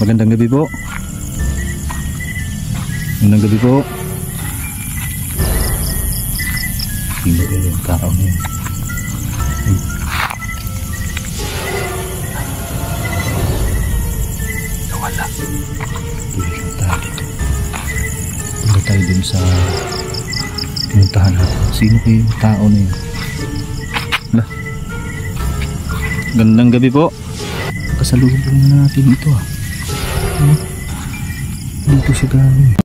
Magandang gabi po. Magandang gabi po. Hindi ba yung tao na yun? Nawala. Tuloy lang tayo dito. Punta tayo din sa pinuntahan natin. Sino kayo yung tao na yun? Wala. Gandang gabi po. Kasalubong na natin ito ah. Dito siya galing.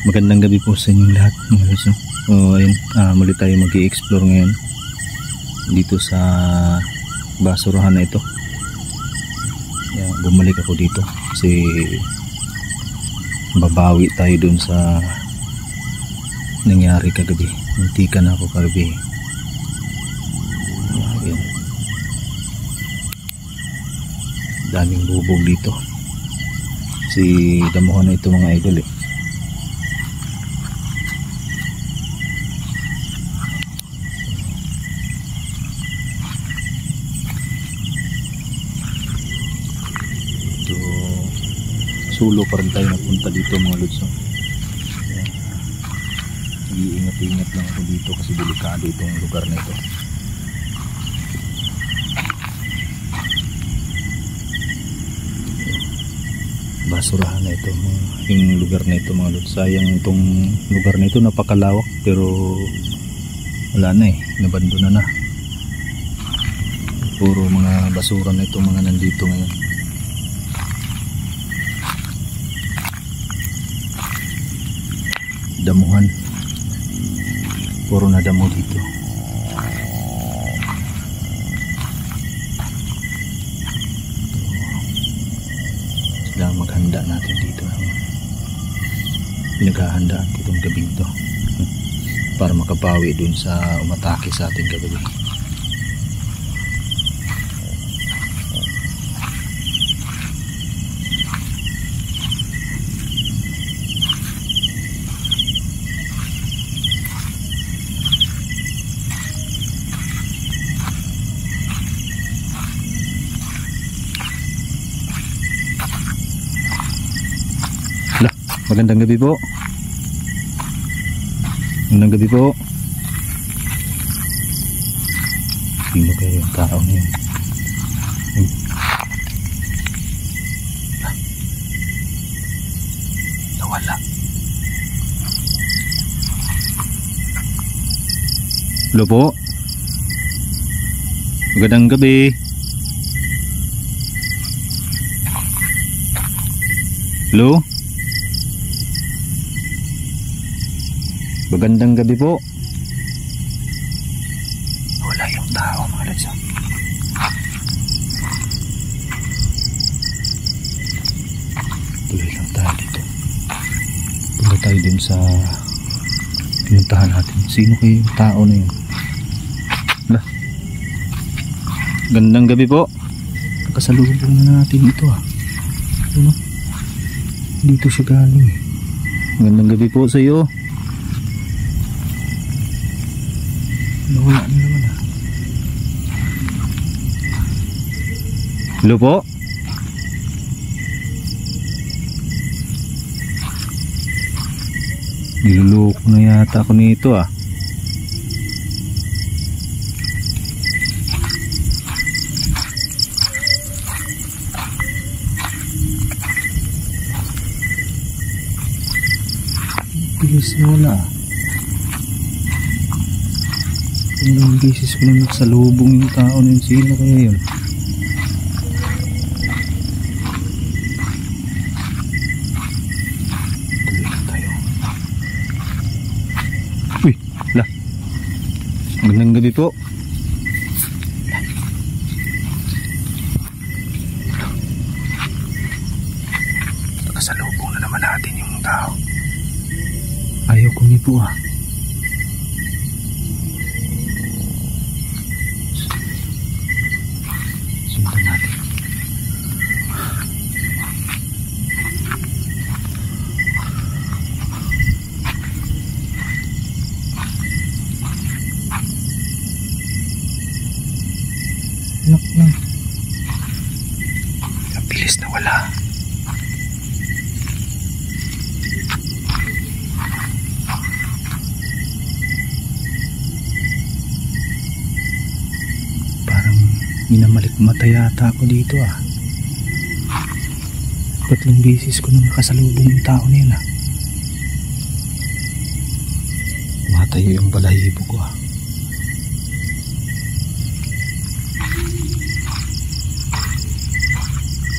Magandang gabi po sa inyong lahat mga lods. Ayun, muli tayo mag-i-explore ngayon dito sa basurahan na ito. Bumalik ako dito kasi babawi tayo dun sa nangyari kagabi. Muntikan ako kagabi. Ayun. Daming bubog dito. Si damuhan na ito mga idol eh. Sulo pa rin tayo napunta dito mga lods. Iingat-ingat lang ako dito kasi delikado itong lugar na ito. Basurahan na ito yung lugar na ito mga lods. Sayang itong lugar na ito, napakalawak pero wala na eh, nabandona na. Puro mga basura na ito mga nandito ngayon. Damuhan, puro na damo dito. Sila maghanda natin dito. Pinaghahandaan ko itong gabing to para makapawi dun sa umatake sa ating kagabi. Magandang gabi po. Magandang gabi po. Sino kayo yung tao na yun? Nawala. Hello po. Magandang gabi. Hello. Magandang gabi po. Wala yung tao mga lods. Tuloy lang tayo dito. Punta tayo din sa pinuntahan natin. Sino kayo yung tao na yun? Wala. Gandang gabi po. Kasalubong na natin ito ah. Ano? Dito siya galing. Gandang gabi po sa iyo. Nawala na naman ah. Hello po. Niluloko na yata ako nito ah. Bilis na wala ah. Ilang beses ko na nakasalubong yung tao na yun. Sino kaya yun? Tuloy lang tayo. Uy! Wala. Magandang gabi po. Nakasalubong na naman natin yung tao. Ayaw kumipo ah. Sundan natin. nawawala. Parang minamalikmata yata ako dito ah. 3 beses ko nang nakasalubong yung tao na yun ah. Matayo yung balahibo ko ah.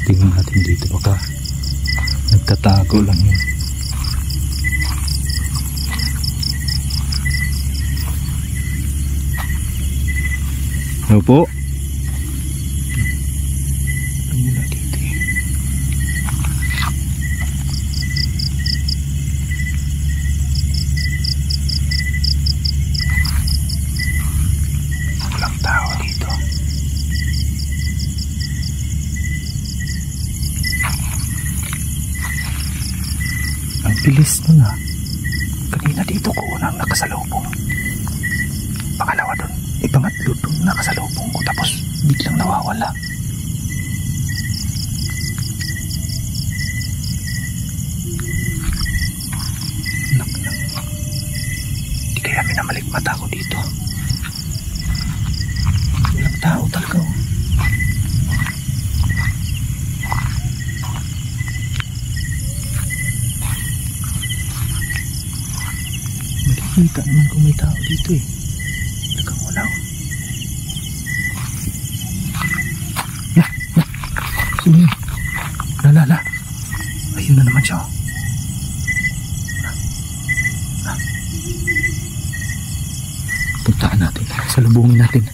Tingnan natin dito, baka nagtatago lang yun. Ano po? Mula dito eh. Walang tao dito. Ang bilis nun ah. Kanina dito ko unang nakasalubong. Pangalawa dun. Ipangatlo dun nakasalubong ko. Tapos biglang nawawala. Di kaya minamalikmata ko dito. Walang tao talaga oh. Kita naman kung may tao dito eh. Talagang wala oh. Sino yun? Lala. Ayun na naman siya oh. Puntaan natin. Salubungin natin.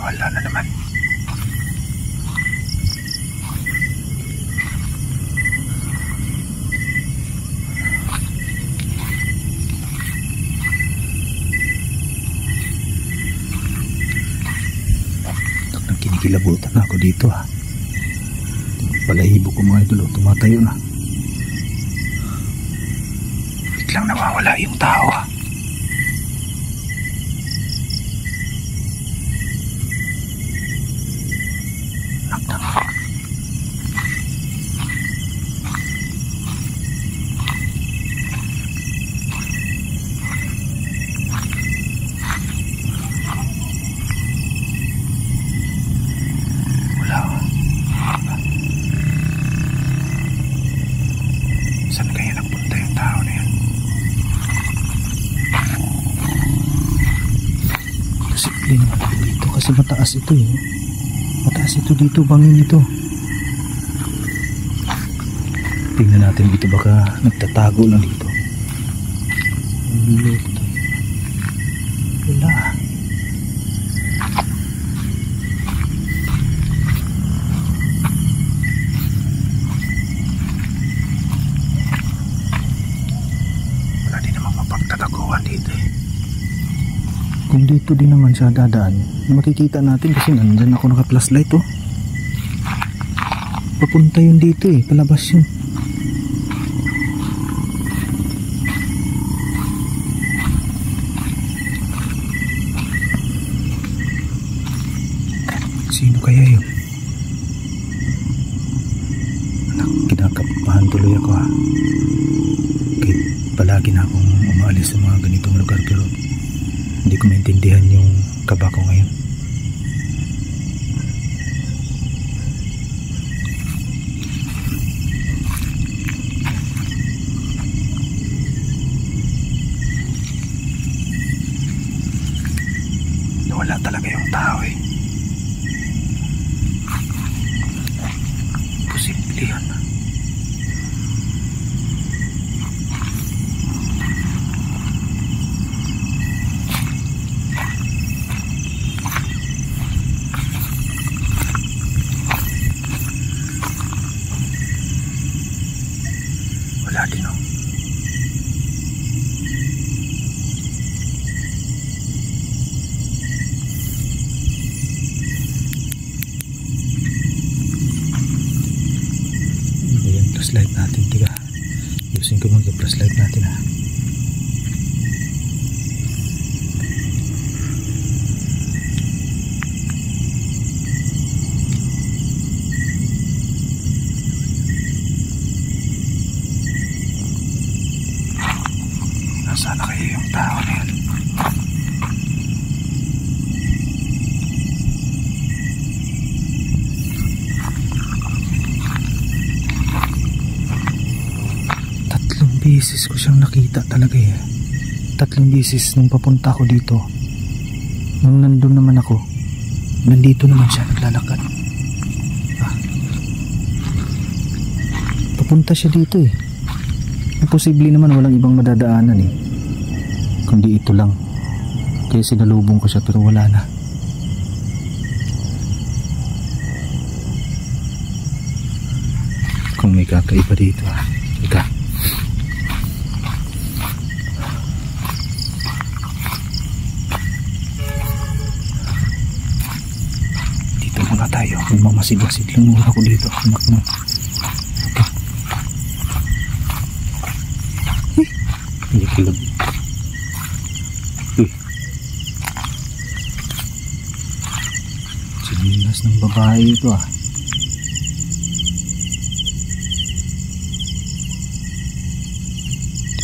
Wala na naman. Nang kinikilabutan ako dito ha. Balahibo ko mga idol, tumatayo na. Biglang nawawala yung tao ha. Saan kaya nagpunta yung tao na yan? Posible naman dito kasi mataas ito eh. Mataas ito dito, bangin ito. Tingnan natin dito, baka nagtatago lang dito. Ang loko to. Wala. Kung dito din naman siya dadaan, makikita natin kasi nandyan ako naka-flashlight oh. Papunta yun dito eh, palabas yun. Sino kaya yun? Kinakabahan tuloy ako ha. Kahit palagi na akong umaalis sa mga ganitong lugar pero hindi ko maintindihan yung kaba ko ngayon. Nawala talaga yung tao eh. Posible yun. Wala din oh. Ayan, flashlight natin, tiga. Ayusin Ito mag-flashlight natin ha. Nasaan na kayo yung tao na yun? Beses ko siyang nakita talaga eh. 3 beses nung papunta ako dito. Nung nandun naman ako, nandito naman siya naglalakad. Papunta siya dito eh. Imposible naman walang ibang madadaanan eh. Kundi ito lang. Kaya sinalubong ko siya pero wala na. Kung may kakaiba dito ah. Ika. Tayo, mamasid-masid lang muna ako dito. Anak mo. Okay. Hindi kilag. Sinilas ng babae ito ah.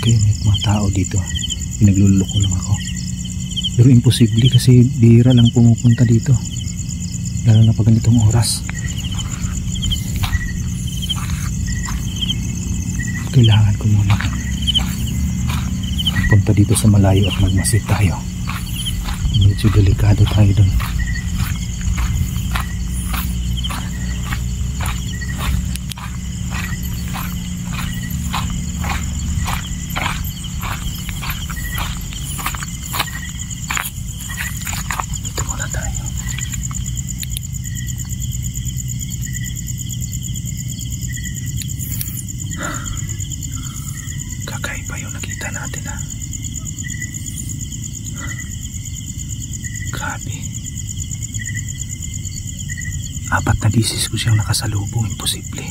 Kaya may mga tao dito. Pinagluloko lang ako. Pero imposible kasi bihira lang pumupunta dito. Lalo na pag ganitong oras. Kailangan ko muna punta dito sa malayo at magmasid tayo. Medyo delikado tayo dun. Kakaiba yung nakita natin ha. Grabe. 4 na beses ko siyang nakasalubong. Imposible.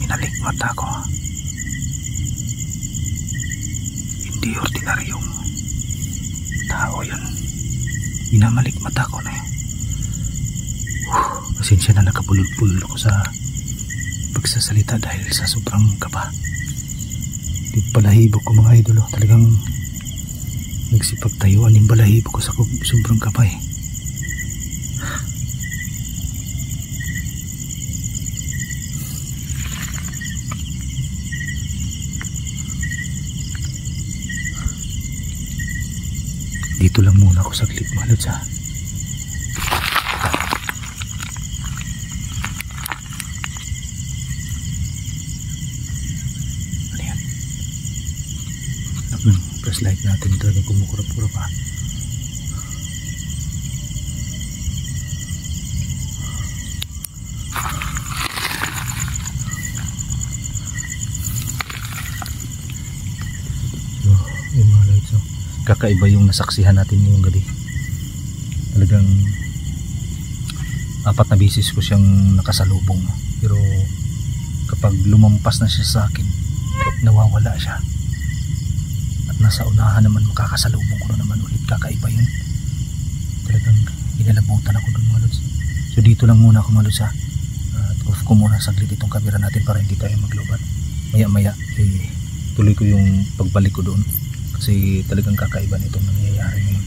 Minalik mata ko. Hindi ordinaryong tao yun. Minamalik mata ko na eh. Pasensya na nakapulol-pulol ako sa pagsasalita dahil sa sobrang kaba. Yung balahibo ko mga idolo, talagang nagsipagtayuan yung balahibo ko sa sobrang kaba eh. Dito lang muna ako saglit mga lods ha. Flashlight natin talaga kumukurap-kurap ha. So, yung mga lights oh. Kakaiba yung nasaksihan natin ngayong gabi. Talagang 4 na beses ko siyang nakasalubong. Pero kapag lumampas na siya sa akin, nawawala siya. Nasa unahan naman makakasalubong ko na naman ulit. Kakaiba yun. Talagang inalabutan ako doon mga lods. So dito lang muna ako mga lods ha. At off ko muna saglit itong camera natin para hindi tayo maglobat. Maya maya tuloy ko yung pagbalik ko doon. Kasi talagang kakaiba nitong nangyayari ngayon.